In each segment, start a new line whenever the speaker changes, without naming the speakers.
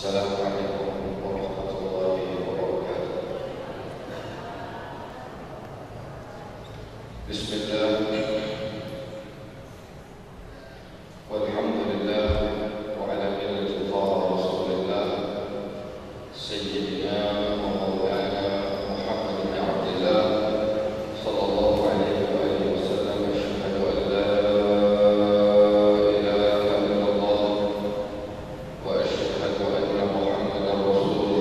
Assalamualaikum warahmatullahi wabarakatuh. Bismillah, walhamdulillah, wa ala millati Rasulillah, Sayyidina wa maulana Muhammad bin Abdillah, sallallahu alaihi wa alihi wasallam. Asyhadu an la ilaha illallah wa asyhadu anna Muhammadar Rasulullah.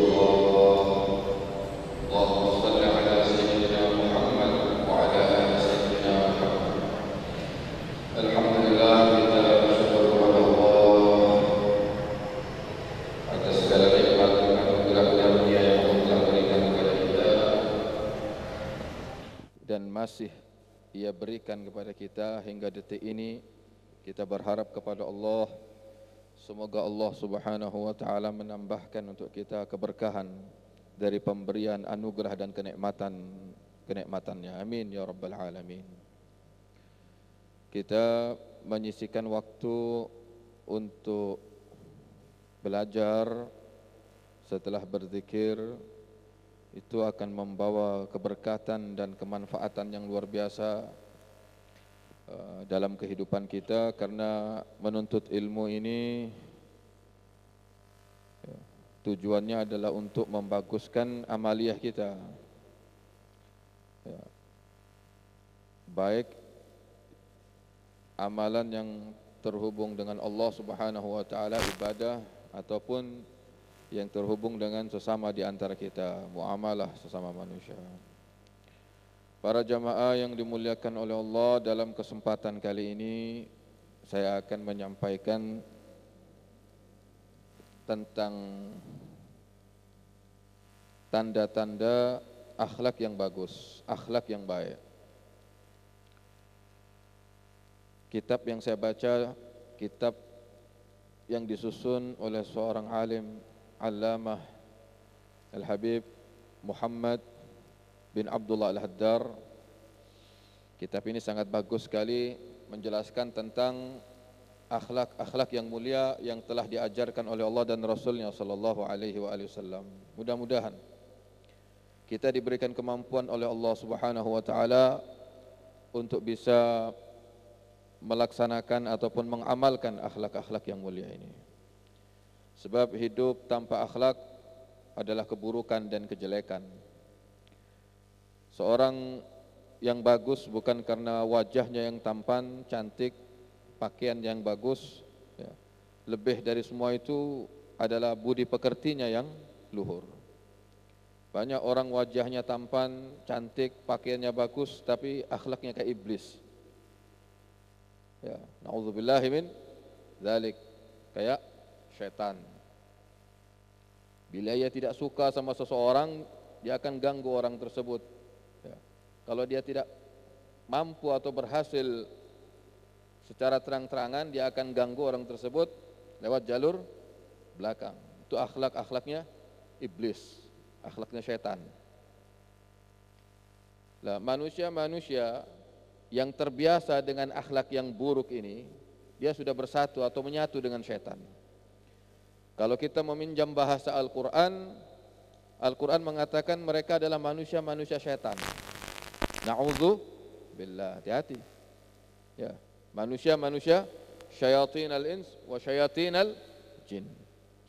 Allahumma shalli ala sayyidina Muhammad wa ala ali sayyidina Muhammad. Alhamdulillah, kita bersyukur kepada Allah atas segala nikmat dan anugerah karunia yang Allah telah berikan kepada kita dan masih Ia berikan kepada kita hingga detik ini. Kita berharap kepada Allah, semoga Allah Subhanahu wa taala menambahkan untuk kita keberkahan dari pemberian anugerah dan kenikmatannya. Amin ya rabbal alamin. Kita menyisihkan waktu untuk belajar setelah berzikir. Itu akan membawa keberkatan dan kemanfaatan yang luar biasa dalam kehidupan kita, karena menuntut ilmu ini tujuannya adalah untuk membaguskan amaliyah kita, baik amalan yang terhubung dengan Allah Subhanahu wa taala, ibadah, ataupun yang terhubung dengan sesama di antara kita, muamalah sesama manusia. Para jamaah yang dimuliakan oleh Allah, dalam kesempatan kali ini saya akan menyampaikan tentang tanda-tanda akhlak yang bagus, akhlak yang baik. Kitab yang saya baca, kitab yang disusun oleh seorang alim, Allamah Al-Habib Muhammad bin Abdullah Al-Haddar. Kitab ini sangat bagus sekali menjelaskan tentang akhlak-akhlak yang mulia yang telah diajarkan oleh Allah dan Rasulnya sallallahu alaihi wasallam. Mudah-mudahan kita diberikan kemampuan oleh Allah Subhanahu wa taala untuk bisa melaksanakan ataupun mengamalkan akhlak-akhlak yang mulia ini. Sebab hidup tanpa akhlak adalah keburukan dan kejelekan. Seorang yang bagus bukan karena wajahnya yang tampan, cantik, pakaian yang bagus, ya. Lebih dari semua itu adalah budi pekertinya yang luhur. Banyak orang wajahnya tampan, cantik, pakaiannya bagus, tapi akhlaknya kayak iblis. Ya, na'udzubillahi min dzalik, kayak syaitan. Bila ia tidak suka sama seseorang, dia akan ganggu orang tersebut. Ya. Kalau dia tidak mampu atau berhasil secara terang-terangan, dia akan ganggu orang tersebut lewat jalur belakang. Itu akhlak-akhlaknya iblis, akhlaknya syaitan. Lah, manusia-manusia yang terbiasa dengan akhlak yang buruk ini, dia sudah bersatu atau menyatu dengan syaitan. Kalau kita meminjam bahasa Al-Quran, Al-Quran mengatakan mereka adalah manusia-manusia syaitan. Na'udzubillah, hati-hati. Ya, manusia-manusia syayatin al-ins wa syayatin al-jin.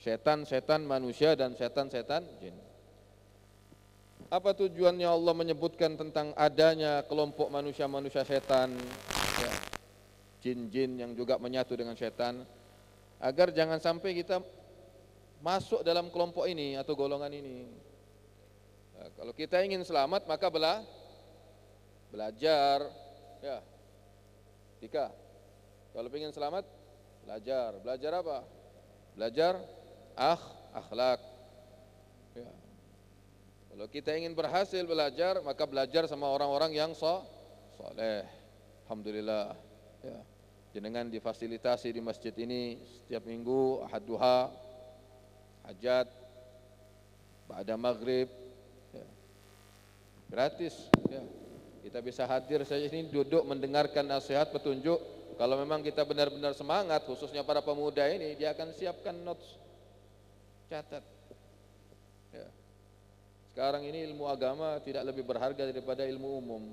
Syaitan-syaitan manusia dan syaitan-syaitan jin. Apa tujuannya Allah menyebutkan tentang adanya kelompok manusia-manusia syaitan, ya, jin-jin yang juga menyatu dengan syaitan? Agar jangan sampai kita masuk dalam kelompok ini atau golongan ini. Nah, kalau kita ingin selamat, maka belajar, ya. Tika, kalau ingin selamat, belajar. Belajar apa? Belajar akhlak. Ya. Kalau kita ingin berhasil belajar, maka belajar sama orang-orang yang soleh. Alhamdulillah. Ya. Jenengan difasilitasi di masjid ini setiap minggu, ahad duha, hajat, ba'da maghrib, ya. Gratis, ya. Kita bisa hadir saja ini, duduk mendengarkan nasihat, petunjuk. Kalau memang kita benar-benar semangat, khususnya para pemuda ini, dia akan siapkan notes. Catat. Ya. Sekarang ini ilmu agama tidak lebih berharga daripada ilmu umum.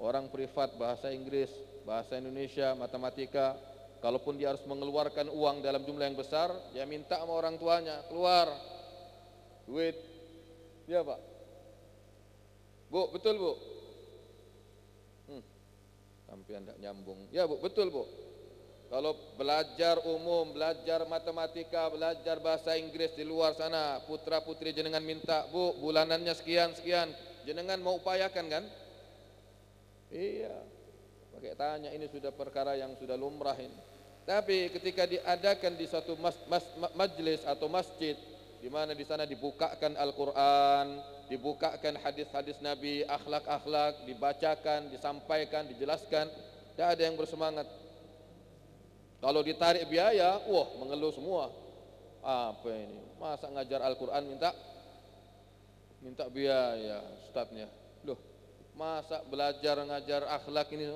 Orang privat bahasa Inggris, bahasa Indonesia, matematika, kalaupun dia harus mengeluarkan uang dalam jumlah yang besar, dia minta sama orang tuanya, keluar duit. Ya Pak. Bu, betul Bu? Sampai tidak nyambung. Ya Bu, betul Bu. Kalau belajar umum, belajar matematika, belajar bahasa Inggris di luar sana, putra putri jenengan minta, Bu, bulanannya sekian-sekian, jenengan mau upayakan kan? Iya. Pakai tanya, ini sudah perkara yang sudah lumrah ini. Tapi ketika diadakan di suatu majlis atau masjid, di mana di sana dibukakan Al-Quran, dibukakan hadis-hadis Nabi, akhlak-akhlak, dibacakan, disampaikan, dijelaskan, tidak ada yang bersemangat. Kalau ditarik biaya, wah mengeluh semua. Apa ini? Masa ngajar Al-Quran minta biaya ustadznya? Loh, masa belajar ngajar akhlak ini?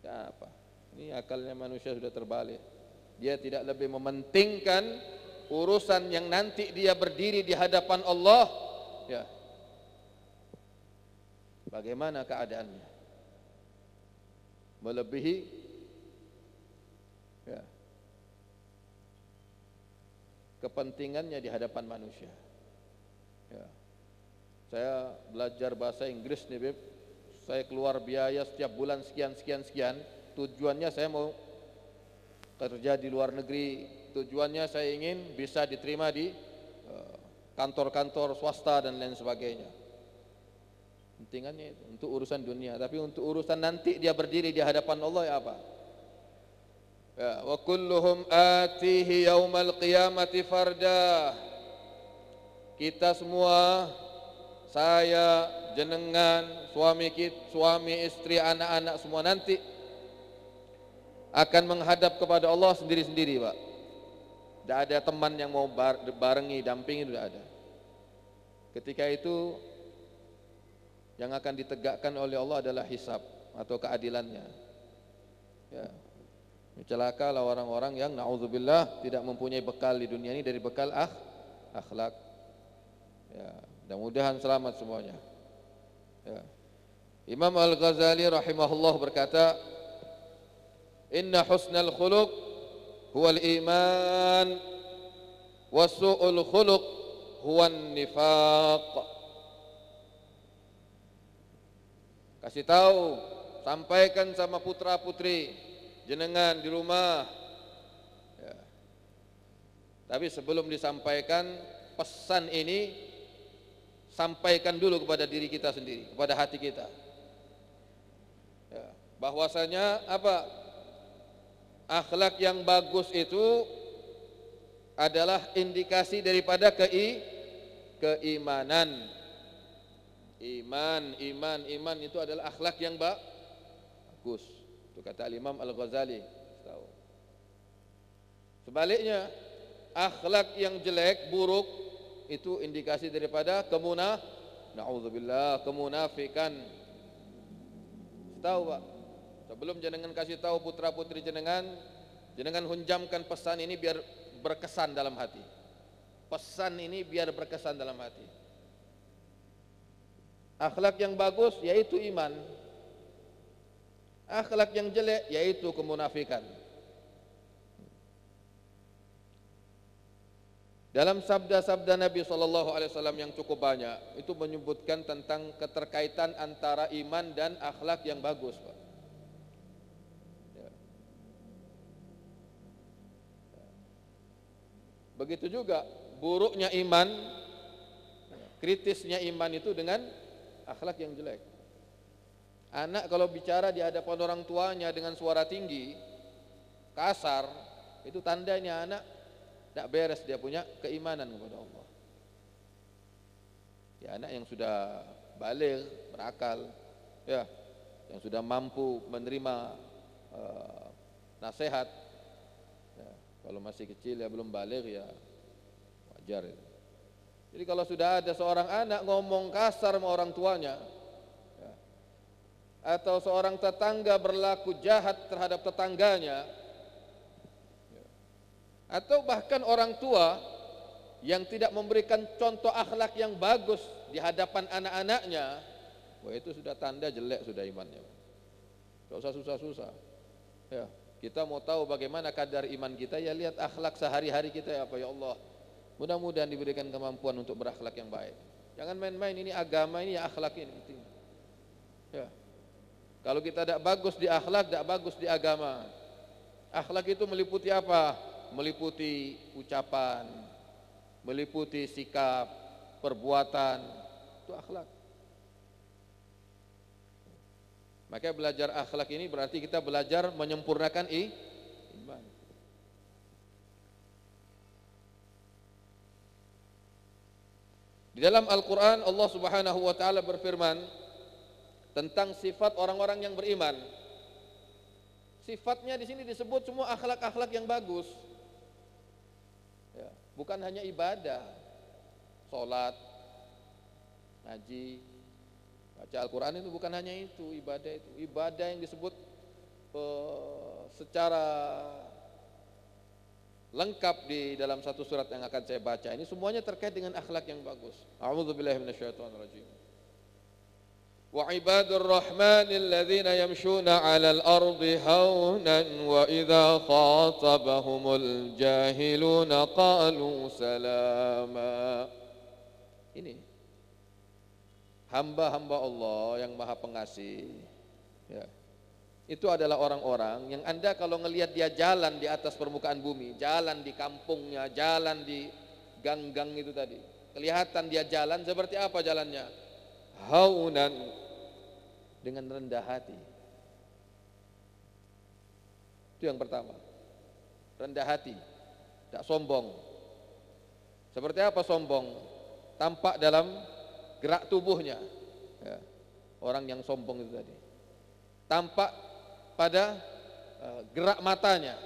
Ya apa? Ini akalnya manusia sudah terbalik. Dia tidak lebih mementingkan urusan yang nanti dia berdiri di hadapan Allah. Ya. Bagaimana keadaannya? Melebihi ya, kepentingannya di hadapan manusia. Ya. Saya belajar bahasa Inggris nih Beb, saya keluar biaya setiap bulan sekian. Tujuannya saya mau kerja di luar negeri, tujuannya saya ingin bisa diterima di kantor-kantor swasta dan lain sebagainya. Pentingannya itu untuk urusan dunia, tapi untuk urusan nanti dia berdiri di hadapan Allah ya apa? Ya, wa kulluhum atihi yaumal qiyamati farda. Kita semua, saya, jenengan, suami istri, anak-anak semua nanti akan menghadap kepada Allah sendiri-sendiri, Pak. Tidak ada teman yang mau barengi, dampingi, tidak ada. Ketika itu yang akan ditegakkan oleh Allah adalah hisab atau keadilannya. Ya. Celakalah orang-orang yang na'udzubillah tidak mempunyai bekal di dunia ini dari bekal akhlak. Ya, mudah-mudahan selamat semuanya. Ya. Imam Al-Ghazali rahimahullah berkata, inna husnal khuluq huwal iman wa su'ul khuluq huwan nifaq. Kasih tahu, sampaikan sama putra putri jenengan di rumah ya. Tapi sebelum disampaikan pesan ini, sampaikan dulu kepada diri kita sendiri, kepada hati kita ya. Bahwasanya apa? Akhlak yang bagus itu adalah indikasi daripada keimanan. Iman itu adalah akhlak yang bagus. Itu kata Imam Al-Ghazali. Sebaliknya, akhlak yang jelek, buruk itu indikasi daripada na'udzubillah, kemunafikan. Tahu Pak? Sebelum jenengan kasih tahu putra putri jenengan hunjamkan pesan ini biar berkesan dalam hati. Pesan ini biar berkesan dalam hati. Akhlak yang bagus yaitu iman. Akhlak yang jelek yaitu kemunafikan. Dalam sabda-sabda Nabi SAW yang cukup banyak, itu menyebutkan tentang keterkaitan antara iman dan akhlak yang bagus, Pak. Begitu juga buruknya iman, kritisnya iman itu dengan akhlak yang jelek. Anak kalau bicara di hadapan orang tuanya dengan suara tinggi, kasar, itu tandanya anak tidak beres, dia punya keimanan kepada Allah. Ya, anak yang sudah baligh, berakal, ya, yang sudah mampu menerima nasihat. Kalau masih kecil ya belum balik ya wajar itu. Jadi kalau sudah ada seorang anak ngomong kasar sama orang tuanya ya, atau seorang tetangga berlaku jahat terhadap tetangganya ya, Atau bahkan orang tua yang tidak memberikan contoh akhlak yang bagus di hadapan anak-anaknya, wah itu sudah tanda jelek sudah imannya. Gak usah susah-susah. Ya, kita mau tahu bagaimana kadar iman kita, ya lihat akhlak sehari-hari kita ya apa ya Allah. Mudah-mudahan diberikan kemampuan untuk berakhlak yang baik. Jangan main-main, ini agama, ini ya akhlak ini penting. Ya. Kalau kita tidak bagus di akhlak, tidak bagus di agama. Akhlak itu meliputi apa? Meliputi ucapan, meliputi sikap, perbuatan, itu akhlak. Makanya belajar akhlak ini berarti kita belajar menyempurnakan iman. Di dalam Al-Quran Allah Subhanahu wa ta'ala berfirman tentang sifat orang-orang yang beriman. Sifatnya di sini disebut semua akhlak-akhlak yang bagus. Ya, bukan hanya ibadah, sholat, ngaji, baca Al-Quran itu bukan hanya itu, ibadah yang disebut secara lengkap di dalam satu surat yang akan saya baca ini semuanya terkait dengan akhlak yang bagus. A'udzubillahi minasyaitonirrajim. Wa ibadur rahmanil ladzina yamshuna 'alal ardi haunan wa idza khatabahumul jahiluna qalu salama. Ini hamba-hamba Allah yang Maha Pengasih, ya. Itu adalah orang-orang yang Anda kalau ngelihat dia jalan di atas permukaan bumi, jalan di kampungnya, jalan di gang-gang itu tadi, kelihatan dia jalan seperti apa jalannya? Haunan, dengan rendah hati. Itu yang pertama, rendah hati, tidak sombong. Seperti apa sombong? Tampak dalam gerak tubuhnya, ya. Orang yang sombong itu tadi tampak pada gerak matanya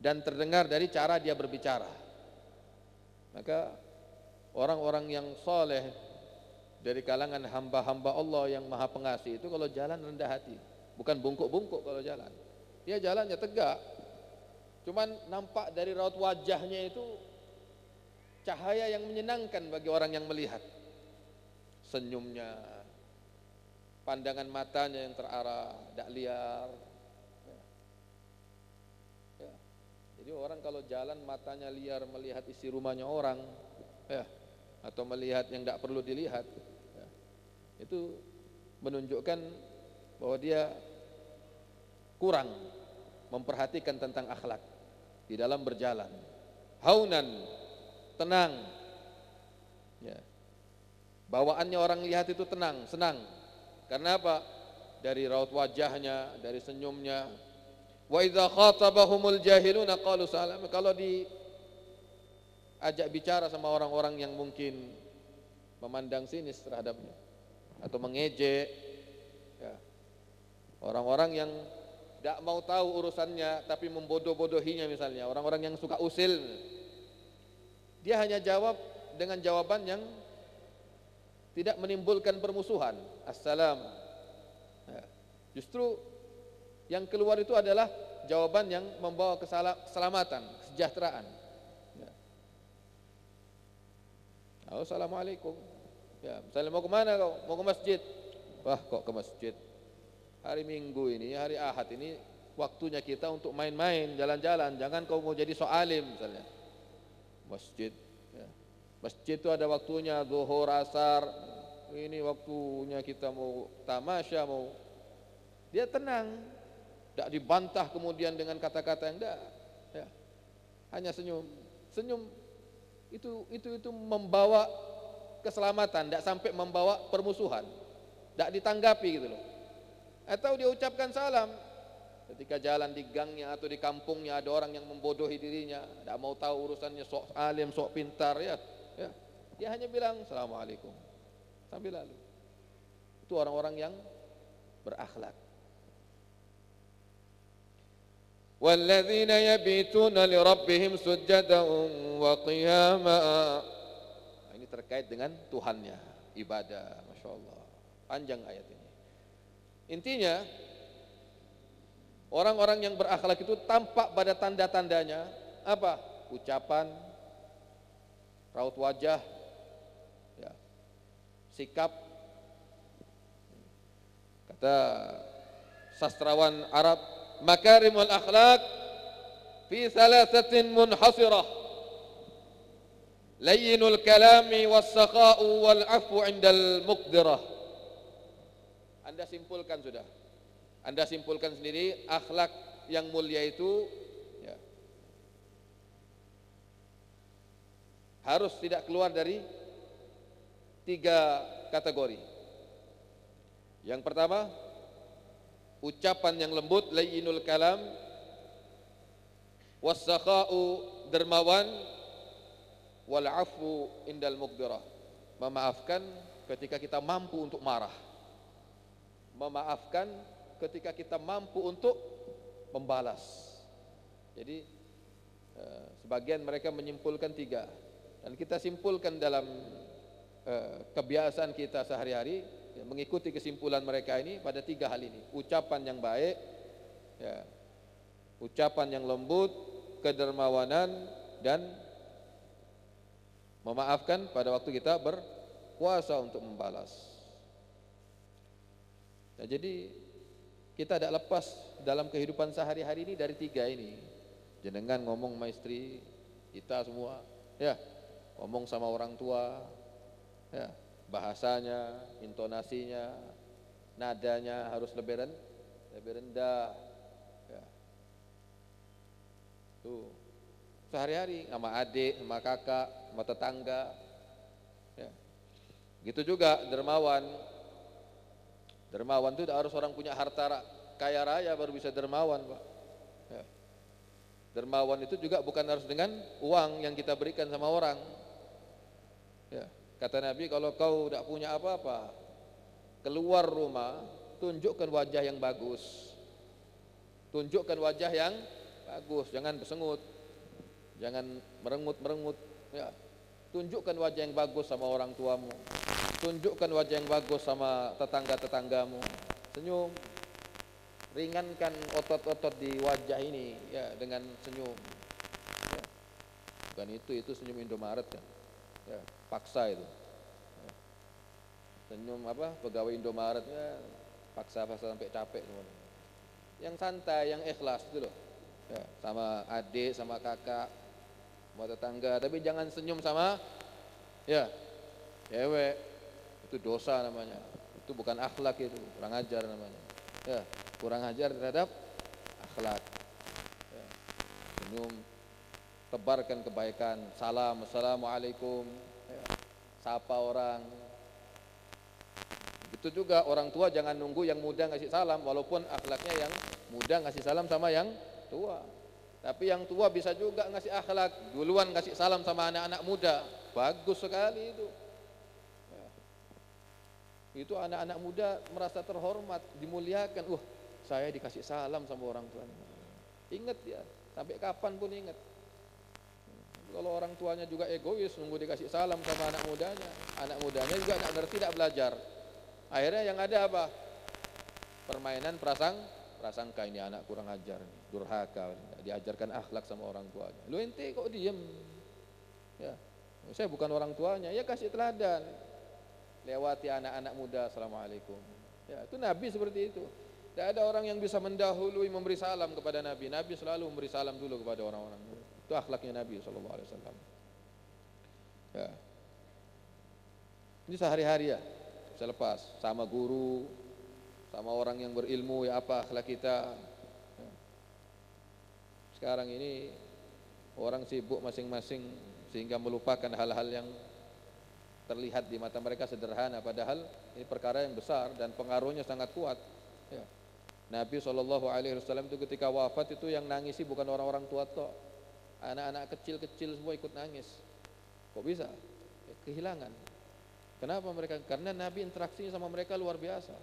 dan terdengar dari cara dia berbicara. Maka orang-orang yang soleh dari kalangan hamba-hamba Allah yang Maha Pengasih itu kalau jalan rendah hati, bukan bungkuk-bungkuk kalau jalan. Dia jalannya tegak, cuman nampak dari raut wajahnya itu cahaya yang menyenangkan bagi orang yang melihat. Senyumnya, pandangan matanya yang terarah, tidak liar. Ya. Jadi orang kalau jalan matanya liar melihat isi rumahnya orang, ya, atau melihat yang tidak perlu dilihat, ya, itu menunjukkan bahwa dia kurang memperhatikan tentang akhlak di dalam berjalan. Haunan, tenang, ya. Bawaannya orang lihat itu tenang, senang. Karena apa? Dari raut wajahnya, dari senyumnya. Wa idza khatabahumul jahiluna qalu salama. Kalau diajak bicara sama orang-orang yang mungkin memandang sinis terhadapnya atau mengejek, ya. Orang-orang yang tidak mau tahu urusannya tapi membodoh-bodohinya misalnya, orang-orang yang suka usil, dia hanya jawab dengan jawaban yang tidak menimbulkan permusuhan. Assalam. Ya. Justru yang keluar itu adalah jawaban yang membawa keselamatan, kesejahteraan. Ya. Assalamualaikum. Ya, misalnya mau kemana kau? Mau ke masjid. Wah, kok ke masjid? Hari Minggu ini, hari Ahad ini waktunya kita untuk main-main, jalan-jalan. Jangan kau mau jadi soalim misalnya. Masjid. Ya. Masjid itu ada waktunya, zuhur, asar. Ini waktunya kita mau tamasya, mau. Dia tenang, tidak dibantah kemudian dengan kata-kata yang tidak, ya. Hanya senyum. Senyum itu membawa keselamatan, tidak sampai membawa permusuhan, tidak ditanggapi gitu loh. Atau dia ucapkan salam ketika jalan di gangnya atau di kampungnya ada orang yang membodohi dirinya, tidak mau tahu urusannya, sok alim, sok pintar, ya. Dia hanya bilang assalamualaikum sambil lalu. Itu orang-orang yang berakhlak. Walladzina yabituna lirabbihim sujjadan wa qiyama. Ini terkait dengan Tuhannya, ibadah, Masya Allah. Panjang ayat ini. Intinya Orang-orang yang berakhlak itu tampak pada tanda-tandanya apa? Ucapan, raut wajah, ya, sikap. Kata sastrawan Arab, makarimul akhlak fi thalathatin munhasirah, layyinul kalami was-sakha'u wal-'afwu 'indal muqdirah. Anda simpulkan sudah. Anda simpulkan sendiri, akhlak yang mulia itu ya, harus tidak keluar dari 3 kategori. Yang pertama, ucapan yang lembut, layyinul kalam, was-sakha'u dermawan, wal-'afwu indal muqdirah, memaafkan ketika kita mampu untuk marah, memaafkan ketika kita mampu untuk membalas. Jadi sebagian mereka menyimpulkan 3, dan kita simpulkan dalam kebiasaan kita sehari-hari, ya, mengikuti kesimpulan mereka ini pada 3 hal ini: ucapan yang baik, ya, ucapan yang lembut, kedermawanan, dan memaafkan pada waktu kita berkuasa untuk membalas. Nah, jadi kita tidak lepas dalam kehidupan sehari-hari ini dari 3 ini. Jenengan ngomong sama istri, kita semua, ya, ngomong sama orang tua, ya, bahasanya, intonasinya, nadanya harus lebih rendah, ya. Tuh, sehari-hari sama adik, sama kakak, sama tetangga, ya. Gitu juga dermawan. Dermawan itu tidak harus orang punya harta kaya raya baru bisa dermawan, Pak. Ya. Dermawan itu juga bukan harus dengan uang yang kita berikan sama orang. Ya. Kata Nabi, kalau kau tidak punya apa-apa, keluar rumah, tunjukkan wajah yang bagus. Tunjukkan wajah yang bagus, jangan bersengut, jangan merengut-merengut, ya. Tunjukkan wajah yang bagus sama orang tuamu. Tunjukkan wajah yang bagus sama tetangga-tetanggamu. Senyum. Ringankan otot-otot di wajah ini, ya, dengan senyum. Ya. Bukan itu senyum Indomaret kan. Ya, paksa itu. Ya. Senyum apa? Pegawai Indomaret, ya, paksa-paksa sampai capek semua. Yang santai, yang ikhlas itu loh. Ya, sama adik, sama kakak, sama tetangga, tapi jangan senyum sama, ya, cewek. Itu dosa namanya, itu bukan akhlak, itu kurang ajar namanya, ya, kurang ajar terhadap akhlak. Ya. Senyum, tebarkan kebaikan, salam, assalamualaikum, ya, sapa orang. Itu juga orang tua jangan nunggu yang muda ngasih salam, walaupun akhlaknya yang muda ngasih salam sama yang tua, tapi yang tua bisa juga ngasih akhlak, duluan ngasih salam sama anak-anak muda, bagus sekali itu. Itu anak-anak muda merasa terhormat, dimuliakan. Saya dikasih salam sama orang tuanya. Ingat dia, sampai kapan pun ingat. Kalau orang tuanya juga egois, nunggu dikasih salam sama anak mudanya juga nggak ngerti, tidak belajar. Akhirnya yang ada apa? Permainan prasangka, ini anak kurang ajar, durhaka, diajarkan akhlak sama orang tuanya. Lu ente kok diem? Ya, saya bukan orang tuanya, ya kasih teladan. Lewati anak-anak muda, assalamualaikum. Ya, itu Nabi seperti itu. Tidak ada orang yang bisa mendahului memberi salam kepada Nabi. Nabi selalu memberi salam dulu kepada orang-orang. Itu akhlaknya Nabi SAW. Ya. Ini sehari-hari, ya, bisa lepas sama guru, sama orang yang berilmu, ya, apa akhlak kita. Ya. Sekarang ini orang sibuk masing-masing sehingga melupakan hal-hal yang terlihat di mata mereka sederhana, padahal ini perkara yang besar dan pengaruhnya sangat kuat. Ya. Nabi SAW itu ketika wafat itu yang nangisi bukan orang-orang tua toh, anak-anak kecil-kecil semua ikut nangis. Kok bisa? Ya, kehilangan. Kenapa mereka? Karena Nabi interaksinya sama mereka luar biasa.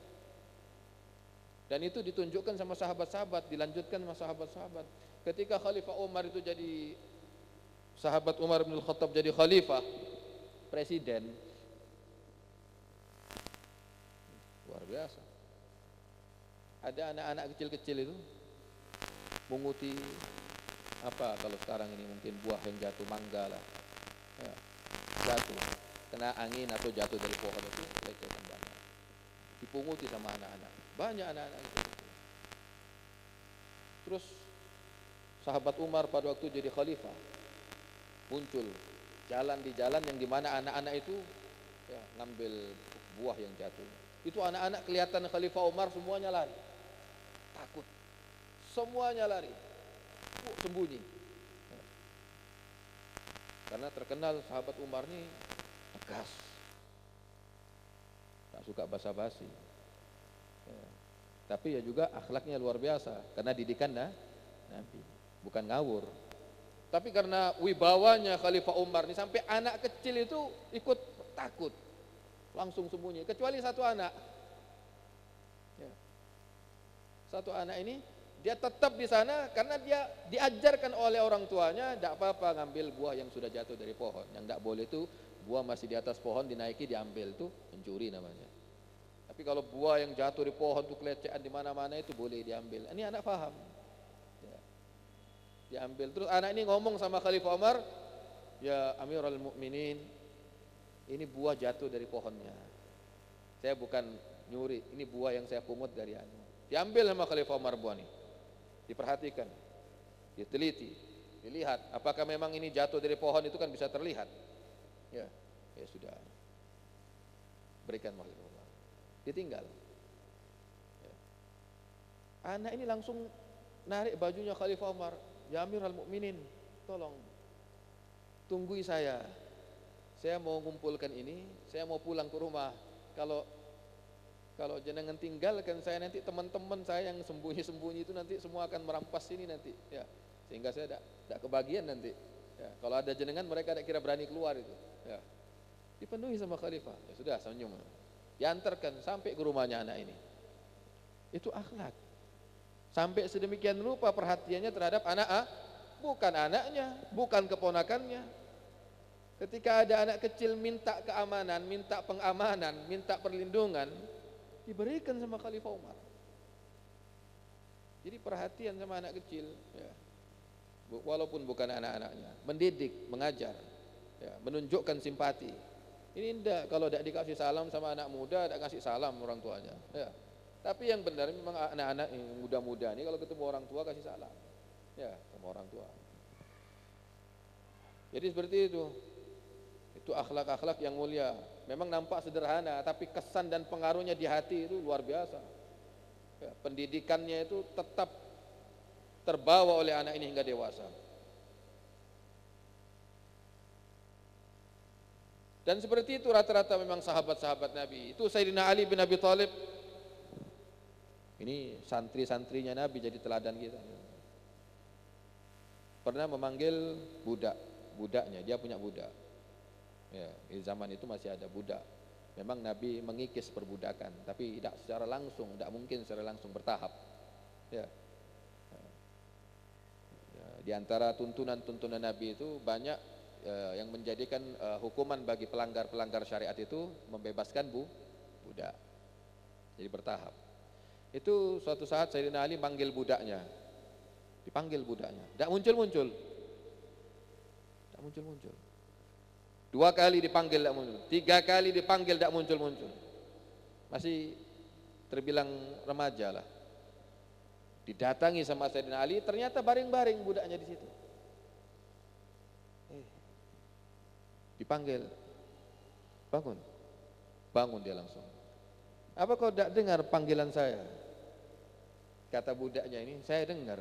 Dan itu ditunjukkan sama sahabat-sahabat, dilanjutkan sama sahabat-sahabat. Ketika Khalifah Umar itu jadi, sahabat Umar bin Khattab jadi khalifah, presiden, luar biasa. Ada anak-anak kecil-kecil itu Munguti apa kalau sekarang ini mungkin buah yang jatuh, mangga lah, ya, jatuh kena angin atau jatuh dari pohon itu kelecehan banyak, dipunguti sama anak-anak, banyak anak-anak itu. Terus sahabat Umar pada waktu jadi khalifah muncul jalan di jalan yang dimana anak-anak itu ya, ngambil buah yang jatuh. Itu anak-anak kelihatan Khalifah Umar semuanya lari, takut, semuanya lari, sembunyi. Karena terkenal sahabat Umar ini tegas, tak suka basa-basi. Ya. Tapi ya juga akhlaknya luar biasa, karena didikan Nabi, bukan ngawur. Tapi karena wibawanya Khalifah Umar ini sampai anak kecil itu ikut takut, langsung sembunyi, kecuali satu anak. Ya. Satu anak ini dia tetap di sana karena dia diajarkan oleh orang tuanya, tidak apa-apa ngambil buah yang sudah jatuh dari pohon. Yang tidak boleh itu buah masih di atas pohon dinaiki diambil, itu mencuri namanya. Tapi kalau buah yang jatuh di pohon itu kelecehan di mana-mana itu boleh diambil. Ini anak paham. Ya. Diambil. Terus anak ini ngomong sama Khalifah Umar, ya Amirul Mukminin, ini buah jatuh dari pohonnya. Saya bukan nyuri, ini buah yang saya pungut dari anu. Diambil sama Khalifah Umar buah ini. Diperhatikan, diteliti, dilihat apakah memang ini jatuh dari pohon, itu kan bisa terlihat. Ya, ya sudah. Berikan Khalifah Umar. Ditinggal. Ya. Anak ini langsung narik bajunya Khalifah Umar. Ya Amirul Mukminin, tolong tunggui saya. Saya mau ngumpulkan ini, saya mau pulang ke rumah. Kalau jenengan tinggalkan saya, nanti teman-teman saya yang sembunyi-sembunyi itu nanti semua akan merampas ini nanti, ya. Sehingga saya tidak kebagian nanti. Ya. Kalau ada jenengan mereka tidak kira berani keluar itu. Ya. Dipenuhi sama Khalifah. Ya sudah, senyum. Diantarkan sampai ke rumahnya anak ini. Itu akhlak. Sampai sedemikian rupa perhatiannya terhadap anak, bukan anaknya, bukan keponakannya. Ketika ada anak kecil minta keamanan, minta pengamanan, minta perlindungan, diberikan sama Khalifah Umar. Jadi perhatian sama anak kecil, ya. Walaupun bukan anak-anaknya, mendidik, mengajar, ya, menunjukkan simpati. Ini indah kalau tidak dikasih salam sama anak muda, tidak kasih salam orang tuanya. Ya. Tapi yang benar memang anak-anak muda-muda ini kalau ketemu orang tua kasih salam, ya, sama orang tua. Jadi seperti itu. Itu akhlak-akhlak yang mulia. Memang nampak sederhana, tapi kesan dan pengaruhnya di hati itu luar biasa. Ya, pendidikannya itu tetap terbawa oleh anak ini hingga dewasa. Dan seperti itu rata-rata memang sahabat-sahabat Nabi. Itu Sayyidina Ali bin Abi Thalib. Ini santri-santrinya Nabi, jadi teladan kita. Pernah memanggil budaknya, dia punya budak. Ya, di zaman itu masih ada budak. Memang Nabi mengikis perbudakan, tapi tidak secara langsung, tidak mungkin secara langsung, bertahap. Ya. Ya, di antara tuntunan-tuntunan Nabi itu banyak yang menjadikan hukuman bagi pelanggar-pelanggar syariat itu membebaskan budak. Jadi bertahap. Itu suatu saat Sayyidina Ali manggil budaknya, dipanggil budaknya, tidak muncul-muncul, tidak muncul-muncul. 2 kali dipanggil tidak muncul, 3 kali dipanggil tidak muncul-muncul, masih terbilang remaja lah. Didatangi sama Sayyidina Ali, ternyata baring-baring budaknya di situ. Dipanggil, bangun, bangun dia langsung. Apa kau tidak dengar panggilan saya? Kata budaknya ini, saya dengar.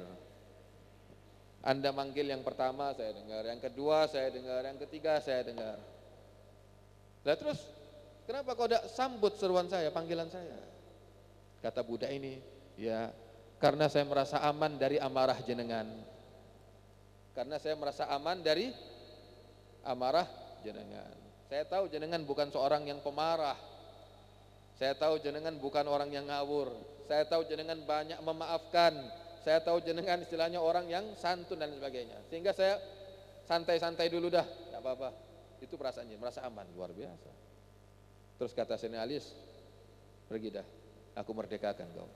Anda manggil yang pertama saya dengar, yang kedua saya dengar, yang ketiga saya dengar. Nah terus kenapa kau tidak sambut seruan saya, panggilan saya? Kata budak ini, ya karena saya merasa aman dari amarah jenengan. Karena saya merasa aman dari amarah jenengan. Saya tahu jenengan bukan seorang yang pemarah. Saya tahu jenengan bukan orang yang ngawur. Saya tahu jenengan banyak memaafkan. Saya tahu jenengan istilahnya orang yang santun dan sebagainya. Sehingga saya santai-santai dulu dah, tidak apa-apa. Itu perasaannya, merasa aman, luar biasa. Terus kata Sayyidina Ali, pergi dah, aku merdekakan kau.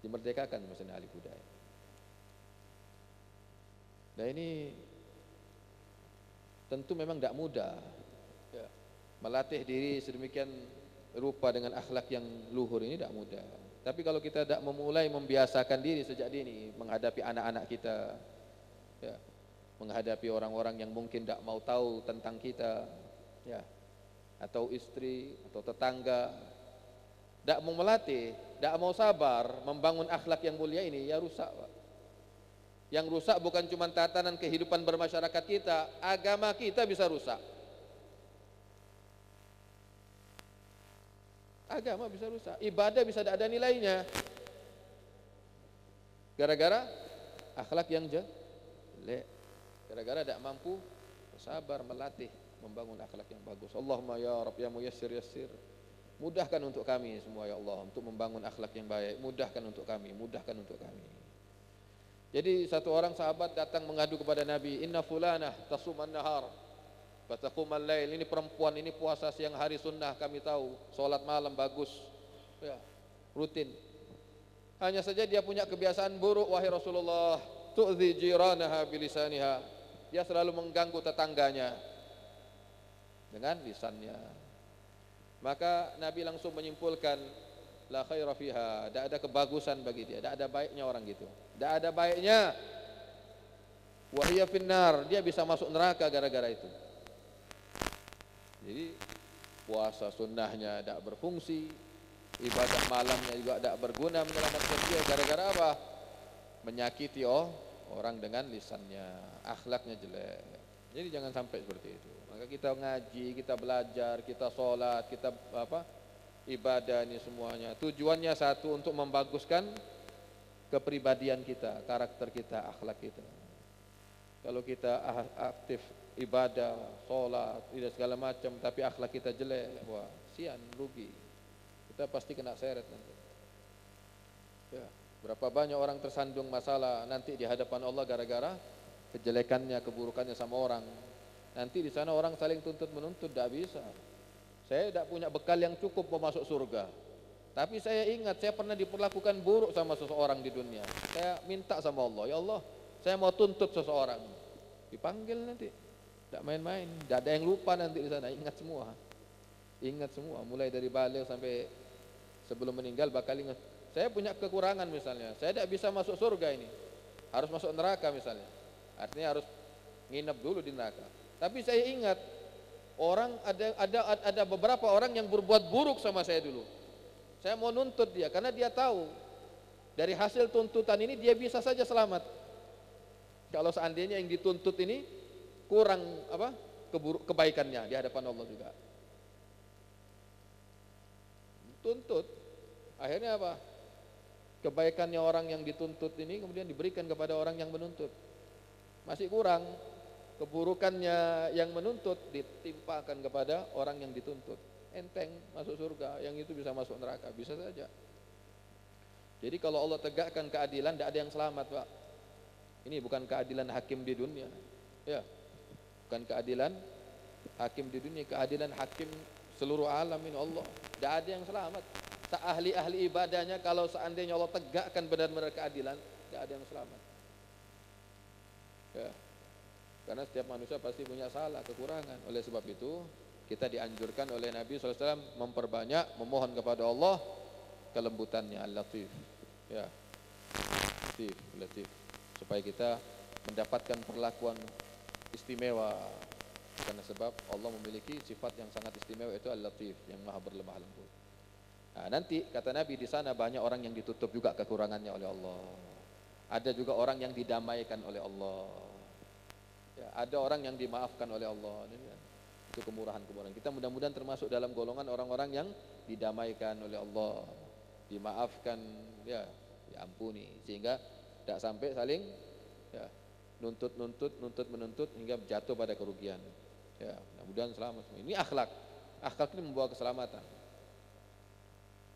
Dimerdekakan Sayyidina Ali budak. Nah ini tentu memang tidak mudah ya, melatih diri sedemikian rupa dengan akhlak yang luhur ini tidak mudah. Tapi kalau kita tidak memulai membiasakan diri sejak dini menghadapi anak-anak kita, ya, menghadapi orang-orang yang mungkin tidak mau tahu tentang kita, ya, atau istri atau tetangga, tidak mau melatih, tidak mau sabar membangun akhlak yang mulia ini, ya rusak, Pak. Yang rusak bukan cuma tatanan kehidupan bermasyarakat kita, agama kita bisa rusak. Agama bisa rusak, ibadah bisa tidak ada nilainya gara-gara akhlak yang jelek, gara-gara tidak mampu sabar melatih membangun akhlak yang bagus. Allahumma ya Rabb ya Muyassir yassir, mudahkan untuk kami semua ya Allah untuk membangun akhlak yang baik, mudahkan untuk kami, mudahkan untuk kami. Jadi satu orang sahabat datang mengadu kepada Nabi, inna fulanah tasuman nahar bataqumal lail, ini perempuan ini puasa siang hari sunnah, kami tahu sholat malam bagus ya, rutin, hanya saja dia punya kebiasaan buruk wahai Rasulullah, tu'zi jiranaha bilisaniha, dia selalu mengganggu tetangganya dengan lisannya. Maka Nabi langsung menyimpulkan, la khaira fiha, tidak ada kebagusan bagi dia, tidak ada baiknya orang gitu, tidak ada baiknya, wahia finnar, dia bisa masuk neraka gara-gara itu. Jadi puasa sunnahnya tidak berfungsi, ibadah malamnya juga tidak berguna menyelamatkan dia, gara-gara apa? Menyakiti orang dengan lisannya, akhlaknya jelek. Jadi jangan sampai seperti itu. Maka kita ngaji, kita belajar, kita sholat, kita ibadah ini semuanya tujuannya satu, untuk membaguskan kepribadian kita, karakter kita, akhlak kita. Kalau kita aktif ibadah, sholat, tidak segala macam, tapi akhlak kita jelek, wah sian, rugi. Kita pasti kena seret nanti. Ya, berapa banyak orang tersandung masalah nanti di hadapan Allah gara-gara kejelekannya, keburukannya sama orang. Nanti di sana orang saling tuntut menuntut, tidak bisa. Saya tidak punya bekal yang cukup mau masuk surga, tapi saya ingat saya pernah diperlakukan buruk sama seseorang di dunia. Saya minta sama Allah, ya Allah, saya mau tuntut seseorang. Dipanggil nanti, tidak main-main, tidak ada yang lupa nanti di sana. Ingat semua, mulai dari balik sampai sebelum meninggal bakal ingat. Saya punya kekurangan misalnya, saya tidak bisa masuk surga ini, harus masuk neraka misalnya, artinya harus nginep dulu di neraka. Tapi saya ingat orang ada beberapa orang yang berbuat buruk sama saya dulu. Saya mau nuntut dia karena dia tahu dari hasil tuntutan ini dia bisa saja selamat. Kalau seandainya yang dituntut ini kurang kebaikannya di hadapan Allah juga. Tuntut, akhirnya apa? Kebaikannya orang yang dituntut ini kemudian diberikan kepada orang yang menuntut. Masih kurang, keburukannya yang menuntut ditimpakan kepada orang yang dituntut. Enteng masuk surga, yang itu bisa masuk neraka, bisa saja. Jadi kalau Allah tegakkan keadilan, tidak ada yang selamat, Pak. Ini bukan keadilan hakim di dunia, ya, bukan keadilan hakim di dunia, keadilan hakim seluruh alam ini Allah. Tidak ada yang selamat. Seahli-ahli ibadahnya kalau seandainya Allah tegakkan benar-benar keadilan, tidak ada yang selamat. Ya. Karena setiap manusia pasti punya salah, kekurangan. Oleh sebab itu kita dianjurkan oleh Nabi SAW memperbanyak memohon kepada Allah kelembutannya, Al-Latif, ya, Latif, supaya kita mendapatkan perlakuan istimewa. Karena sebab Allah memiliki sifat yang sangat istimewa, itu Al-Latif, yang maha berlemah lembut. Nah, nanti kata Nabi di sana banyak orang yang ditutup juga kekurangannya oleh Allah. Ada juga orang yang didamaikan oleh Allah. Ya, ada orang yang dimaafkan oleh Allah. Itu kemurahan-kemurahan. Kita mudah-mudahan termasuk dalam golongan orang-orang yang didamaikan oleh Allah, dimaafkan, ya, diampuni, sehingga tidak sampai saling ya, nuntut hingga jatuh pada kerugian. Ya, mudah-mudahan selamat semua. Ini akhlak. Akhlak ini membawa keselamatan.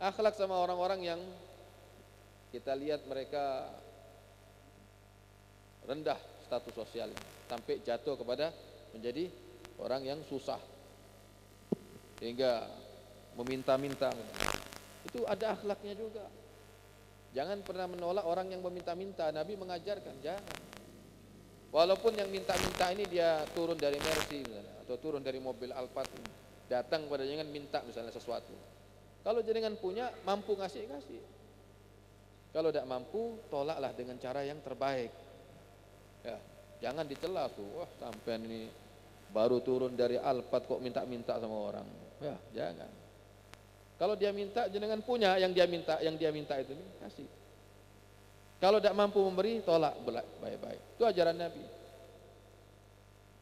Akhlak sama orang-orang yang kita lihat mereka rendah status sosial sampai jatuh kepada menjadi orang yang susah hingga meminta-minta, itu ada akhlaknya juga. Jangan pernah menolak orang yang meminta-minta. Nabi mengajarkan jangan. Walaupun yang minta-minta ini dia turun dari Mercy misalnya, atau turun dari mobil Alphard, datang pada jenengan minta misalnya sesuatu. Kalau jenengan punya, mampu ngasih, ngasih. Kalau tidak mampu, tolaklah dengan cara yang terbaik. Ya, jangan dicela tuh, wah sampean ini baru turun dari Alphard kok minta-minta sama orang. Ya, jangan. Kalau dia minta, jenengan punya yang dia minta itu nih, kasih. Kalau tidak mampu memberi, tolak baik-baik. Itu ajaran Nabi.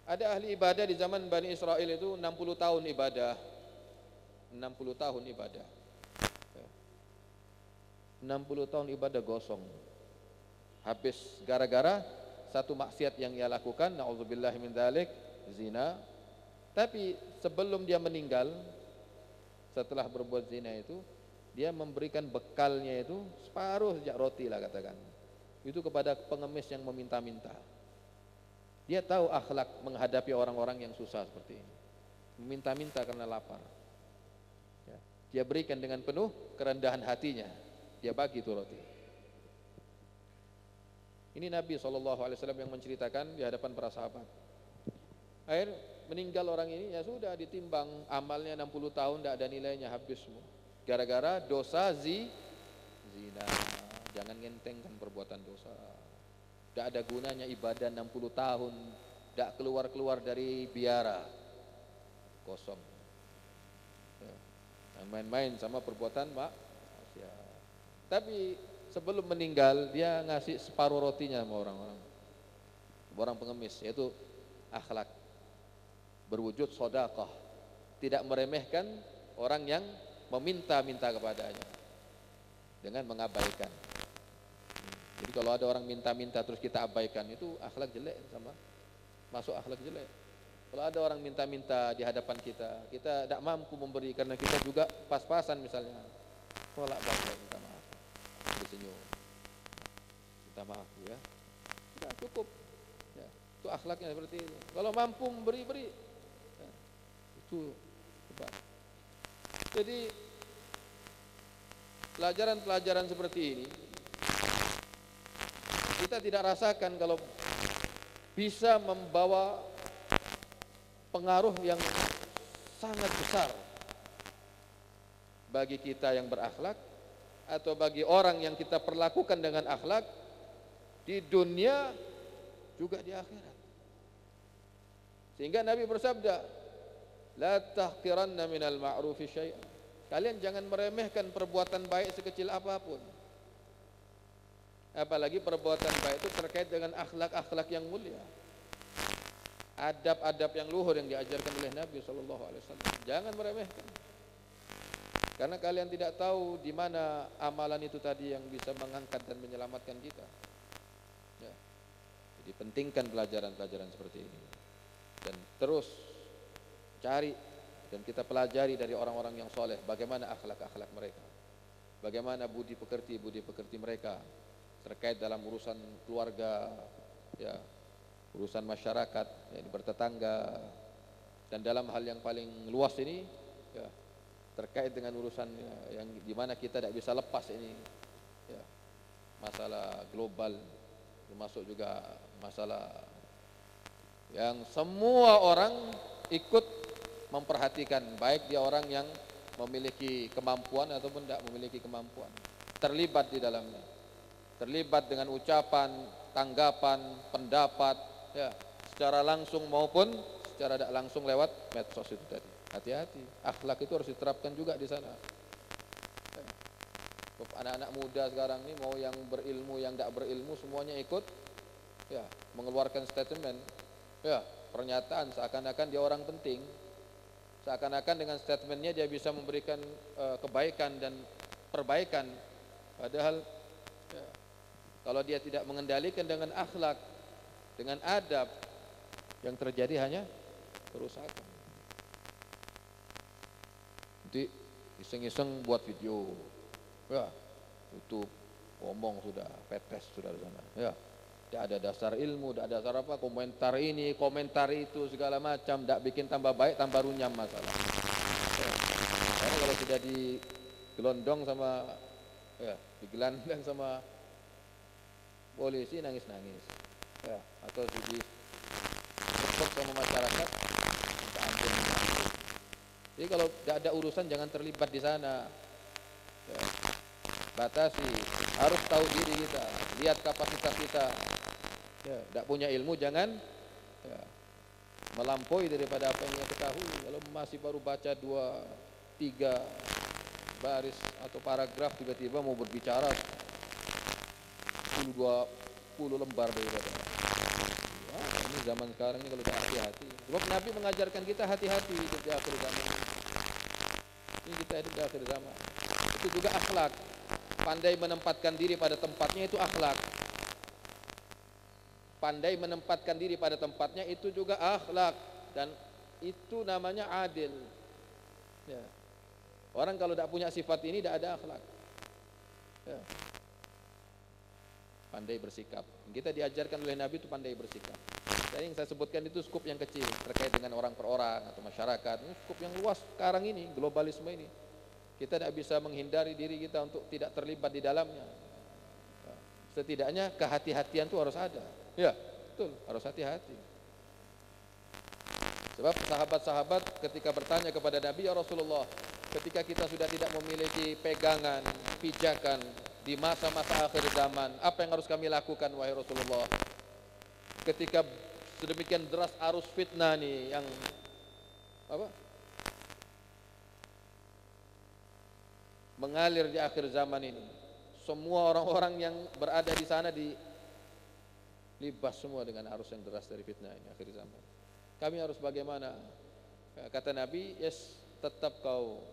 Ada ahli ibadah di zaman Bani Israel itu 60 tahun ibadah. 60 tahun ibadah. 60 tahun ibadah gosong. Habis gara-gara satu maksiat yang ia lakukan, na'udzubillahi min dzalik, zina. Tapi sebelum dia meninggal, setelah berbuat zina itu, dia memberikan bekalnya itu separuh sejak roti lah katakan. Itu kepada pengemis yang meminta-minta. Dia tahu akhlak menghadapi orang-orang yang susah seperti ini. Meminta-minta karena lapar. Ya. Dia berikan dengan penuh kerendahan hatinya. Dia bagi itu roti. Ini Nabi SAW yang menceritakan di hadapan para sahabat. Akhir meninggal orang ini, ya sudah ditimbang amalnya 60 tahun tidak ada nilainya, habis semua. Gara-gara dosa zina. Jangan ngentengkan perbuatan dosa. Tidak ada gunanya ibadah 60 tahun, tidak keluar-keluar dari biara, kosong. Ya. Main-main sama perbuatan maksiat. Tapi sebelum meninggal dia ngasih separuh rotinya sama orang pengemis, yaitu akhlak berwujud sedekah, tidak meremehkan orang yang meminta-minta kepadanya dengan mengabaikan. Jadi kalau ada orang minta-minta terus kita abaikan, itu akhlak jelek, sama masuk akhlak jelek. Kalau ada orang minta-minta di hadapan kita tidak mampu memberi karena kita juga pas-pasan misalnya, tolak bangga, minta maaf, disenyum, minta maaf ya, sudah cukup ya. Itu akhlaknya seperti itu. Kalau mampu memberi ya, itu hebat. Jadi pelajaran-pelajaran seperti ini kita tidak rasakan kalau bisa membawa pengaruh yang sangat besar bagi kita yang berakhlak atau bagi orang yang kita perlakukan dengan akhlak di dunia juga di akhirat. Sehingga Nabi bersabda, la tahqiranna minal ma'rufi syai'an. Kalian jangan meremehkan perbuatan baik sekecil apapun. Apalagi perbuatan baik itu terkait dengan akhlak-akhlak yang mulia, adab-adab yang luhur yang diajarkan oleh Nabi SAW. Jangan meremehkan, karena kalian tidak tahu di mana amalan itu tadi yang bisa mengangkat dan menyelamatkan kita. Ya. Jadi pentingkan pelajaran-pelajaran seperti ini dan terus cari dan kita pelajari dari orang-orang yang soleh bagaimana akhlak-akhlak mereka, bagaimana budi pekerti mereka terkait dalam urusan keluarga, ya, urusan masyarakat, ya, bertetangga, dan dalam hal yang paling luas ini, ya, terkait dengan urusan yang dimana kita tidak bisa lepas ini, ya, masalah global, termasuk juga masalah yang semua orang ikut memperhatikan, baik dia orang yang memiliki kemampuan ataupun tidak memiliki kemampuan, terlibat di dalamnya. Terlibat dengan ucapan, tanggapan, pendapat, ya, secara langsung maupun secara tidak langsung lewat medsos itu tadi. Hati-hati, akhlak itu harus diterapkan juga di sana. Ya. Anak-anak muda sekarang ini mau yang berilmu, yang tidak berilmu semuanya ikut, ya, mengeluarkan statement, ya, pernyataan seakan-akan dia orang penting, seakan-akan dengan statementnya dia bisa memberikan kebaikan dan perbaikan, padahal ya, kalau dia tidak mengendalikan dengan akhlak, dengan adab, yang terjadi hanya kerusakan. Nanti iseng-iseng buat video, ya, YouTube, ngomong sudah, petes sudah di sana, ya, tidak ada dasar ilmu, tidak ada dasar apa, komentar ini, komentar itu, segala macam, tidak bikin tambah baik, tambah runyam masalah. Ya. Karena kalau sudah digelondong sama, ya, digelandang sama polisi, nangis-nangis. ya, atau di support sama masyarakat, minta ampun. Jadi kalau tidak ada urusan jangan terlibat di sana. Ya, batasi, harus tahu diri kita, lihat kapasitas kita. Ya, tidak punya ilmu jangan ya, melampaui daripada apa yang kita ketahui. Kalau masih baru baca 2-3 baris atau paragraf, tiba-tiba mau berbicara 10-20 lembar daripada. Wah, ini zaman sekarang ini kalau tidak hati-hati. Sebab Nabi mengajarkan kita hati-hati hidup di akhir zaman. Ini kita hidup di akhir zaman. Itu juga akhlak. Pandai menempatkan diri pada tempatnya itu akhlak. Pandai menempatkan diri pada tempatnya itu juga akhlak. Dan itu namanya adil. Ya. Orang kalau tidak punya sifat ini tidak ada akhlak. Ya. Pandai bersikap. Kita diajarkan oleh Nabi itu pandai bersikap. Jadi yang saya sebutkan itu skup yang kecil terkait dengan orang per orang atau masyarakat. Ini skup yang luas sekarang ini, globalisme ini. Kita tidak bisa menghindari diri kita untuk tidak terlibat di dalamnya. Setidaknya kehati-hatian itu harus ada. Ya, betul, harus hati-hati. Sebab sahabat-sahabat ketika bertanya kepada Nabi, ya Rasulullah, ketika kita sudah tidak memiliki pegangan, pijakan di masa-masa akhir zaman, apa yang harus kami lakukan wahai Rasulullah? Ketika sedemikian deras arus fitnah nih yang mengalir di akhir zaman ini. Semua orang-orang yang berada di sana dilibas semua dengan arus yang deras dari fitnah ini akhir zaman. Kami harus bagaimana? Kata Nabi, yes, tetap kau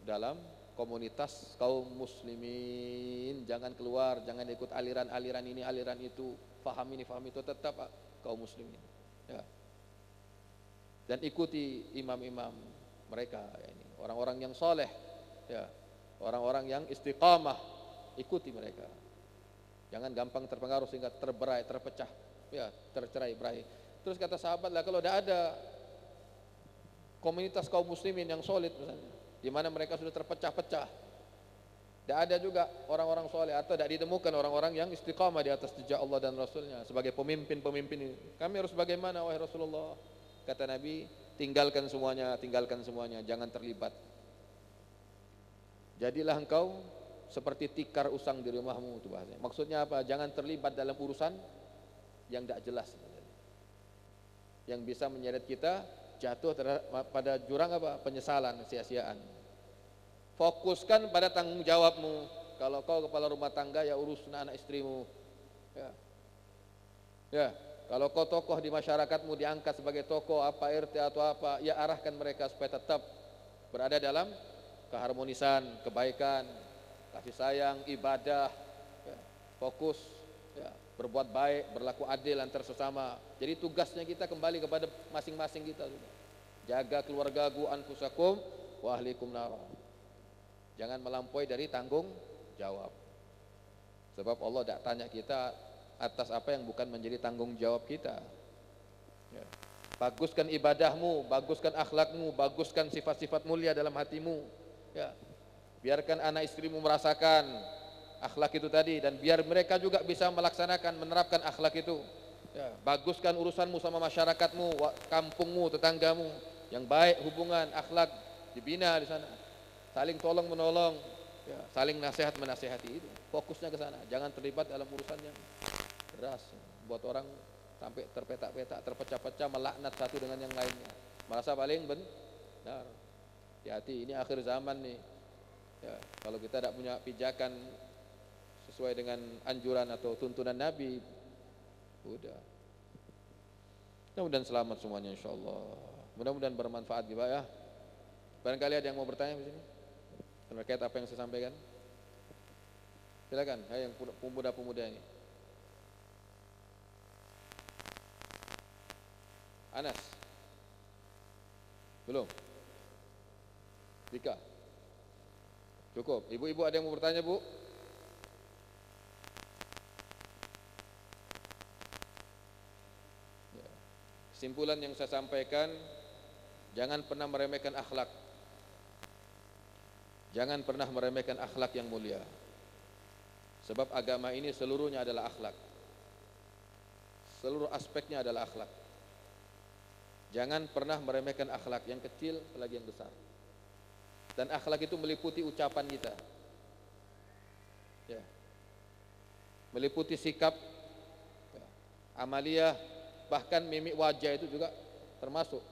dalam komunitas kaum muslimin, jangan keluar, jangan ikut aliran-aliran ini, aliran itu, faham ini, faham itu, tetap kaum muslimin. Ya. Dan ikuti imam-imam mereka, ini orang-orang yang soleh, ya, orang-orang yang istiqamah, ikuti mereka. Jangan gampang terpengaruh sehingga terberai, terpecah, ya, tercerai-berai. Terus kata sahabat lah, kalau tidak ada komunitas kaum muslimin yang solid misalnya, di mana mereka sudah terpecah-pecah, tidak ada juga orang-orang soleh atau tidak ditemukan orang-orang yang istiqamah di atas jejak Allah dan Rasulnya sebagai pemimpin-pemimpin ini. Kami harus bagaimana wahai Rasulullah? Kata Nabi, tinggalkan semuanya, jangan terlibat. Jadilah engkau seperti tikar usang di rumahmu, itu bahasanya. Maksudnya apa? Jangan terlibat dalam urusan yang tidak jelas, yang bisa menyeret kita jatuh pada jurang apa? Penyesalan, sia-siaan. Fokuskan pada tanggung jawabmu. Kalau kau kepala rumah tangga, ya urus anak istrimu. Ya. Ya. Kalau kau tokoh di masyarakatmu, diangkat sebagai tokoh apa RT atau apa, ya arahkan mereka supaya tetap berada dalam keharmonisan, kebaikan, kasih sayang, ibadah, ya. Fokus, ya. Berbuat baik, berlaku adil antar sesama. Jadi tugasnya kita kembali kepada masing-masing kita. Jaga keluargaku, anfusakum wa ahlikum nara. Jangan melampaui dari tanggung jawab. Sebab Allah tidak tanya kita atas apa yang bukan menjadi tanggung jawab kita. Ya. Baguskan ibadahmu, baguskan akhlakmu, baguskan sifat-sifat mulia dalam hatimu. Ya. Biarkan anak istrimu merasakan akhlak itu tadi, dan biar mereka juga bisa melaksanakan, menerapkan akhlak itu. Ya. Baguskan urusanmu sama masyarakatmu, kampungmu, tetanggamu, yang baik hubungan, akhlak dibina di sana. Saling tolong menolong, ya, saling nasihat menasihati, itu fokusnya ke sana. Jangan terlibat dalam urusan yang keras, buat orang sampai terpetak-petak, terpecah-pecah, melaknat satu dengan yang lainnya, merasa paling benar. Hati-hati, ini akhir zaman nih. Ya, kalau kita tidak punya pijakan sesuai dengan anjuran atau tuntunan Nabi, udah. Mudah-mudahan selamat semuanya insyaallah. Mudah-mudahan bermanfaat juga ya. Barangkali ada yang mau bertanya di sini terkait apa yang saya sampaikan. Silakan, yang pemuda-pemuda ini. Anas. Belum. Dika. Cukup. Ibu-ibu ada yang mau bertanya, Bu? Ya. Kesimpulan yang saya sampaikan, jangan pernah meremehkan akhlak. Jangan pernah meremehkan akhlak yang mulia. Sebab agama ini seluruhnya adalah akhlak. seluruh aspeknya adalah akhlak. Jangan pernah meremehkan akhlak, yang kecil apalagi yang besar. Dan akhlak itu meliputi ucapan kita, ya, meliputi sikap, ya, amaliyah, bahkan mimik wajah itu juga termasuk.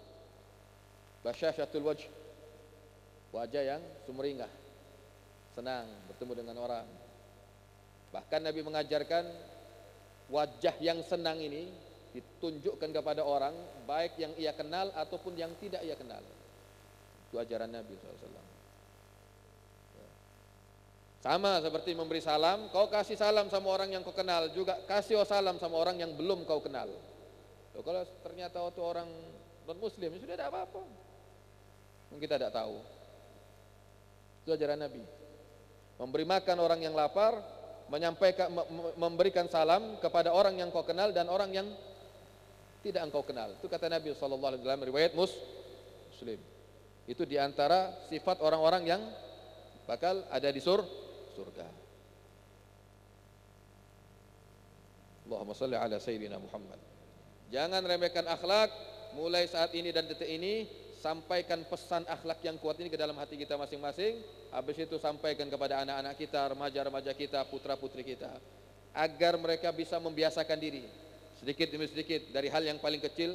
Basyasyatul wajh, wajah yang sumringah, senang bertemu dengan orang. Bahkan Nabi mengajarkan wajah yang senang ini ditunjukkan kepada orang, baik yang ia kenal ataupun yang tidak ia kenal. Itu ajaran Nabi SAW. Sama seperti memberi salam, kau kasih salam sama orang yang kau kenal, juga kasih salam sama orang yang belum kau kenal. Loh, kalau ternyata itu orang non muslim, sudah tidak apa-apa, kita tidak tahu. Itu ajaran Nabi. Memberi makan orang yang lapar, menyampaikan, memberikan salam kepada orang yang kau kenal dan orang yang tidak engkau kenal. Itu kata Nabi SAW dalam riwayat Muslim. Itu diantara sifat orang-orang yang bakal ada di surga. Allahumma salli ala Sayyidina Muhammad. Jangan remehkan akhlak. Mulai saat ini dan detik ini, sampaikan pesan akhlak yang kuat ini ke dalam hati kita masing-masing. Habis itu sampaikan kepada anak-anak kita, remaja-remaja kita, putra-putri kita, agar mereka bisa membiasakan diri sedikit demi sedikit, dari hal yang paling kecil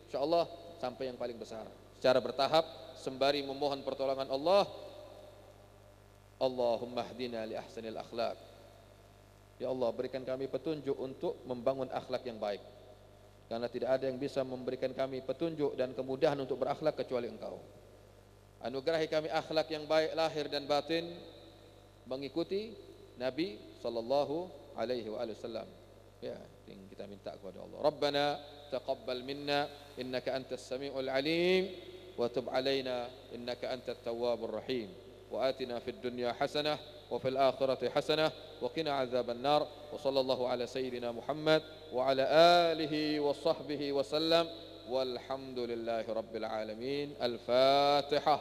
insyaallah sampai yang paling besar, secara bertahap, sembari memohon pertolongan Allah. Allahumma hdina li ahsanil akhlak. Ya Allah, berikan kami petunjuk untuk membangun akhlak yang baik, karena tidak ada yang bisa memberikan kami petunjuk dan kemudahan untuk berakhlak kecuali Engkau. Anugerahi kami akhlak yang baik lahir dan batin, mengikuti Nabi sallallahu alaihi wasallam. Ya, kita minta kepada Allah. Rabbana taqabbal minna innaka antas samiul alim wa tub alaina innaka antat tawwabur rahim. Wa atina fid dunya hasanah wa fil akhirati hasanah wa qina adzaban nar. Wa sallallahu ala sayyidina Muhammad wa ala alihi wa sahbihi wa sallam. Walhamdulillahi rabbil alamin. Al-Fatihah.